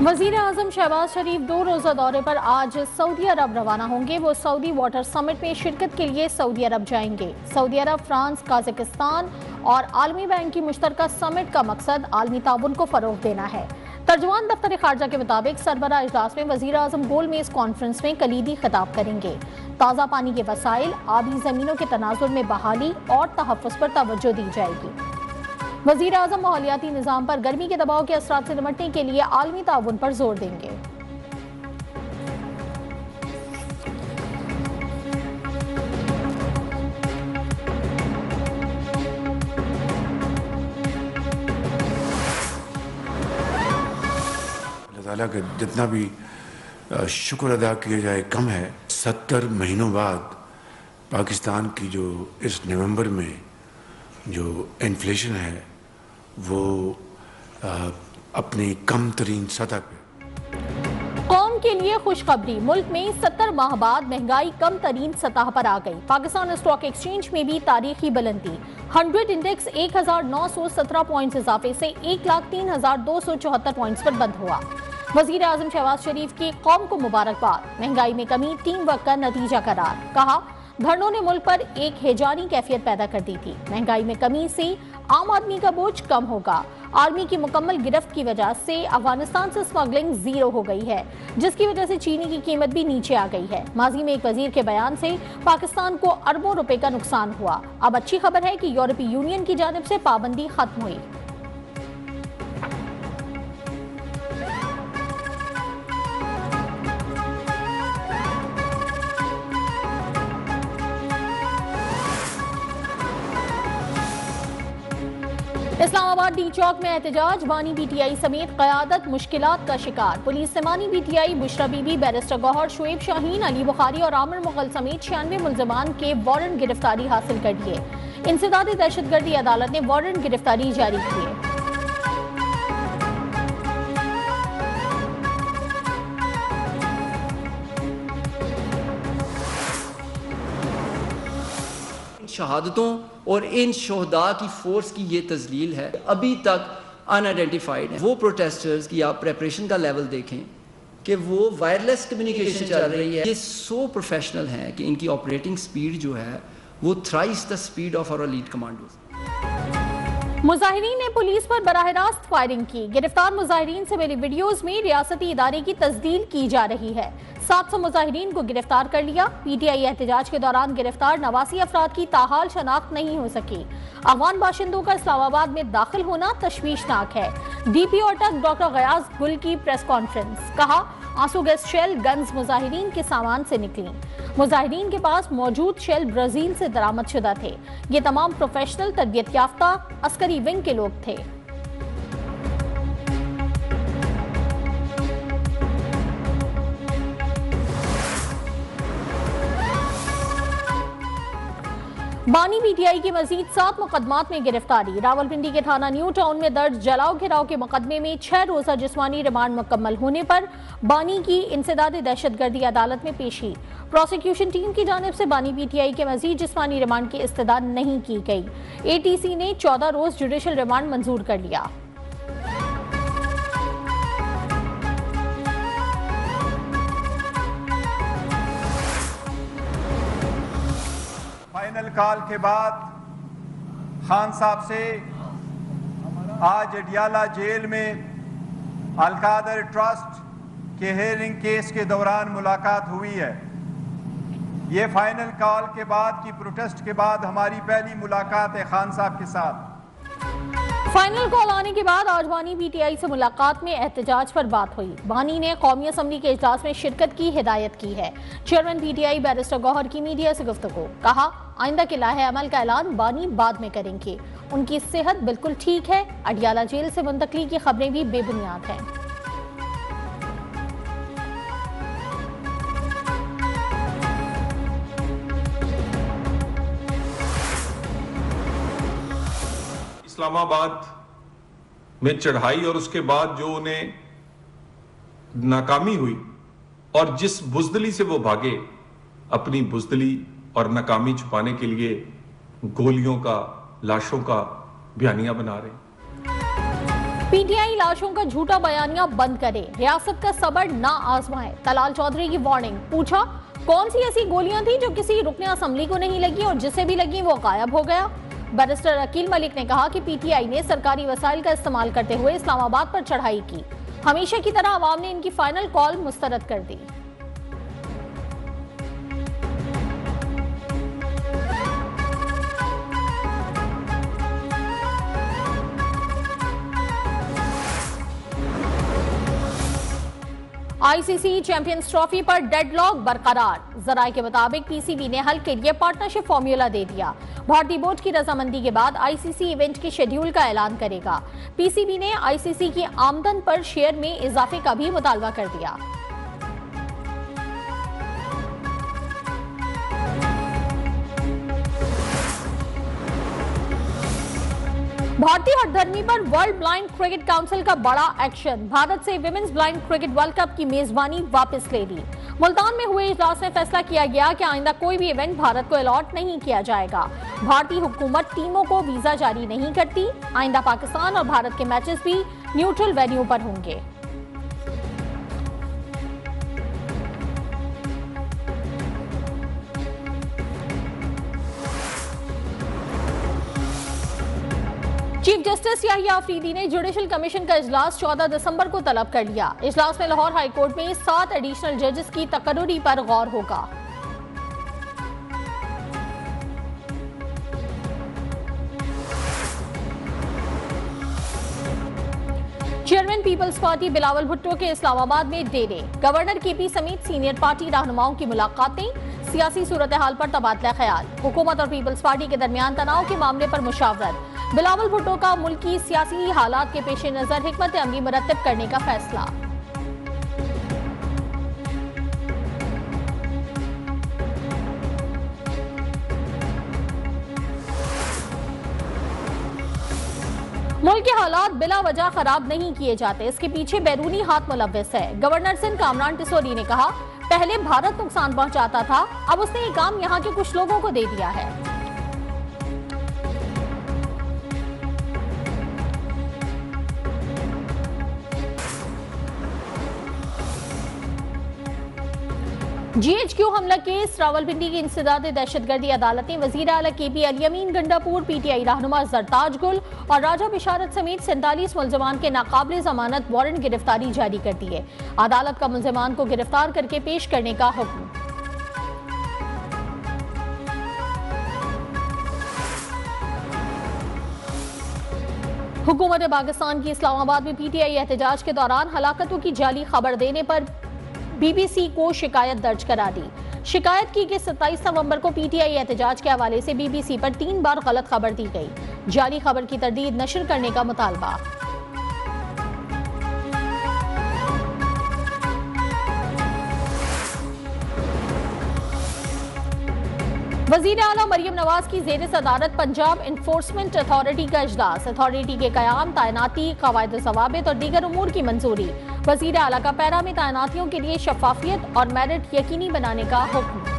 वजीर आजम शहबाज शरीफ 2 रोज़ा दौरे पर आज सऊदी अरब रवाना होंगे। वो सऊदी वाटर समिट में शिरकत के लिए सऊदी अरब जाएंगे। सऊदी अरब, फ्रांस, काजाकिस्तान और आलमी बैंक की मुश्तरका समिट का मकसद आलमी ताउन को फरोग देना है। तर्जुमान दफ्तर खारजा के मुताबिक सरबराह इजलास में वजीर आजम गोल मेज कॉन्फ्रेंस में कलीदी खिताब करेंगे। ताज़ा पानी के वसाइल, आबी ज़मीनों के तनाजुर में बहाली और तहफ़्फ़ुज़ पर तवज्जो दी जाएगी। वज़ीर आज़म माहौलियाती निज़ाम पर गर्मी के दबाव के असरात से निपटने के लिए आलमी ताउन पर जोर देंगे। अल्लाह ताला का जितना भी शुक्र अदा किया जाए कम है। 70 महीनों बाद पाकिस्तान की जो इस नवंबर में जो इन्फ्लेशन है वो अपनी कम तरीन सतह पे। कौम के लिए खुशखबरी, मुल्क में 70 माह बाद महंगाई कम तरीन सतह पर आ गई। पाकिस्तान स्टॉक एक्सचेंज में भी तारीखी बुलंदी। 100 इंडेक्स 1917 पॉइंट्स इजाफे से 1,03,274 पॉइंट्स पर बंद हुआ। वजीर आजम शहबाज शरीफ की कौम को मुबारकबाद। महंगाई में कमी टीम वर्क का नतीजा करार। कहा, धरनों ने मुल्क पर एक हेजानी कैफियत पैदा कर दी थी। महंगाई में कमी से आम आदमी का बोझ कम होगा। आर्मी की मुकम्मल गिरफ्त की वजह से अफगानिस्तान से स्मगलिंग 0 हो गई है, जिसकी वजह से चीनी की कीमत भी नीचे आ गई है। माजी में एक वजीर के बयान से पाकिस्तान को अरबों रुपए का नुकसान हुआ। अब अच्छी खबर है कि यूरोपीय यूनियन की जानिब से पाबंदी खत्म हुई। इस्लामाबाद डी चौक में एहतजाज। बानी पीटीआई समेत क़यादत मुश्किलात का शिकार। पुलिस से बानी पीटीआई, बुशरा बीबी, बैरिस्टर गौहर, शुएब शाहीन, अली बुखारी और आमिर मुगल समेत 96 मुल्ज़िमान के वारंट गिरफ्तारी हासिल कर लिए। इंसदादी दहशतगर्दी अदालत ने वारंट गिरफ्तारी जारी किए। शहादतों और इन शोहदा की फोर्स की ये तजलील है, अभी तक अनआइडेंटिफाइड है। वो प्रोटेस्टर्स की आप प्रेपरेशन का लेवल देखें कि वो वायरलेस कम्युनिकेशन चल रही है। ये सो प्रोफेशनल है कि इनकी ऑपरेटिंग स्पीड जो है वो thrice the speed of our elite commandos. मुजाहिरीन ने पुलिस पर बराह रास्त फायरिंग की। गिरफ्तार मुजाहिरीन से मिली वीडियोज में रियासती इदारे की तस्दील की जा रही है। 700 मुजाहिरीन को गिरफ्तार कर लिया। पीटीआई एहतजाज के दौरान गिरफ्तार 89 अफराद की ताहाल शनाख्त नहीं हो सकी। अफगान बाशिंदों का इस्लामाबाद में दाखिल होना तशवीशनाक है। डीपीओ अटक डॉक्टर गयास गुल की प्रेस कॉन्फ्रेंस। कहा, आंसू गैस शेल गन्स मुजाहिरीन के सामान से निकली। मुजाहिरीन के पास मौजूद शेल ब्राजील से दरामद शुदा थे। ये तमाम प्रोफेशनल तरबियत याफ्ता अस्करी विंग के लोग थे। बानी पीटीआई की मजीद 7 मुकदमात में गिरफ्तारी। रावलपिंडी के थाना न्यू टाउन में दर्ज जलाओ घिराव के मुकदमे में 6 रोजा जिस्मानी रिमांड मुकम्मल होने पर बानी की इंसदादी दहशतगर्दी अदालत में पेशी। प्रोसिक्यूशन टीम की जानिब से बानी पीटीआई के मजीद जिस्मानी रिमांड की इस्तदा नहीं की गई। एटीसी ने 14 रोज जुडिशल रिमांड मंजूर कर लिया। फाइनल कॉल के बाद खान साहब से आज अडियाला जेल में अलकादर ट्रस्ट के हेयरिंग केस के दौरान मुलाकात हुई है। ये फाइनल कॉल के बाद की प्रोटेस्ट के बाद हमारी पहली मुलाकात है खान साहब के साथ। फाइनल कॉल आने के बाद आज बानी पीटीआई से मुलाकात में एहतजाज पर बात हुई। बानी ने कौमी असम्बली के इजलास में शिरकत की हिदायत की है। चेयरमैन पीटीआई बैरिस्टर गौहर की मीडिया से गुफ्तगू। कहा, आइंदा के लाहे अमल का ऐलान बानी बाद में करेंगे। उनकी सेहत बिल्कुल ठीक है। अडियाला जेल से मुंतकली की खबरें भी बेबुनियाद हैं। इस्लामाबाद में चढ़ाई और उसके बाद जो उन्हें नाकामी हुई और जिस बुज़दिली से वो भागे, अपनी बुज़दिली और नाकामी छुपाने के लिए गोलियों का, लाशों का बयानिया बना रहे हैं। पीटीआई लाशों का झूठा बयानिया बंद करे, रियासत का सबर ना आजमाए, तलाल चौधरी की वार्निंग। पूछा कौन सी ऐसी गोलियां थी जो किसी रुकने असेंबली को नहीं लगी और जिसे भी लगी वो गायब हो गया। बैरिस्टर अकील मलिक ने कहा कि पीटीआई ने सरकारी वसाइल का इस्तेमाल करते हुए इस्लामाबाद पर चढ़ाई की। हमेशा की तरह आवाम ने इनकी फाइनल कॉल मुस्तरद कर दी। आईसीसी चैंपियंस ट्रॉफी पर डेडलॉक बरकरार। जराये के मुताबिक पीसीबी ने हल के लिए पार्टनरशिप फॉर्मूला दे दिया। भारतीय बोर्ड की रजामंदी के बाद आईसीसी इवेंट के शेड्यूल का ऐलान करेगा। पीसीबी ने आईसीसी की आमदन पर शेयर में इजाफे का भी मुतालबा कर दिया। भारतीय हठधर्मी पर वर्ल्ड ब्लाइंड क्रिकेट काउंसिल का बड़ा एक्शन। भारत से women's blind cricket world cup की मेजबानी वापस ले ली। मुल्तान में हुए इजलास में फैसला किया गया कि आइंदा कोई भी इवेंट भारत को अलॉट नहीं किया जाएगा। भारतीय हुकूमत टीमों को वीजा जारी नहीं करती। आइंदा पाकिस्तान और भारत के मैचेस भी न्यूट्रल वेन्यू पर होंगे। चीफ जस्टिस याहिया अफरीदी ने जुडिशल कमीशन का इजलास 14 दिसंबर को तलब कर लिया। इजलास में लाहौर हाई कोर्ट में 7 एडिशनल जजेस की तकर्रुरी पर गौर होगा। Chairman people's party Bilawal Bhutto के इस्लामाबाद में डेरे। गवर्नर केपी समेत सीनियर पार्टी रहनुमाओं की मुलाकातें, सियासी सूरत हाल पर तबादला ख्याल। हुकूमत और पीपल्स पार्टी के दरमियान तनाव के मामले पर मुशावरत। बिलावल भुट्टो का मुल्की सियासी हालात के पेश नजर हिकमत अमली मुरत्तब करने का फैसला। मुल्क के हालात बिला वजह खराब नहीं किए जाते, इसके पीछे बैरूनी हाथ मुलव्वस है। गवर्नर सिंध कामरान टिसोरी ने कहा, पहले भारत नुकसान पहुंचाता था, अब उसने ये काम यहाँ के कुछ लोगों को दे दिया है। जीएचक्यू हमला केस, रावलपिंडी की इंसदाद दहशतगर्दी अदालत ने वजीर आला केपी अलियमीन गंडापुर, पीटीआई रहनुमा जरताज गुल और राजा बिशारत समेत 47 मुलजमान के नाकाबिल जमानत वारंट गिरफ्तारी जारी कर दी है। अदालत का मुलजमान को गिरफ्तार करके पेश करने का हुक्म। हुकूमत पाकिस्तान की इस्लामाबाद में पीटीआई एहतजाज के दौरान हलाकतों की जाली खबर देने पर बीबीसी को शिकायत दर्ज करा दी। शिकायत की कि 27 नवंबर को पीटीआई एहतजाज के हवाले से बीबीसी पर 3 बार गलत खबर दी गई। जाली खबर की तरदीद नशर करने का मुतालबा। वजीर आला मरियम नवाज की ज़ेर सदारत पंजाब इन्फोर्समेंट अथॉरिटी का इजलास। अथॉरिटी के कयाम, तैनाती, कवायद ज़वाबित और दीगर उमूर की मंजूरी। वजीर आला का पैरा में तैनातियों के लिए शफाफियत और मेरिट यकीनी बनाने का हुक्म।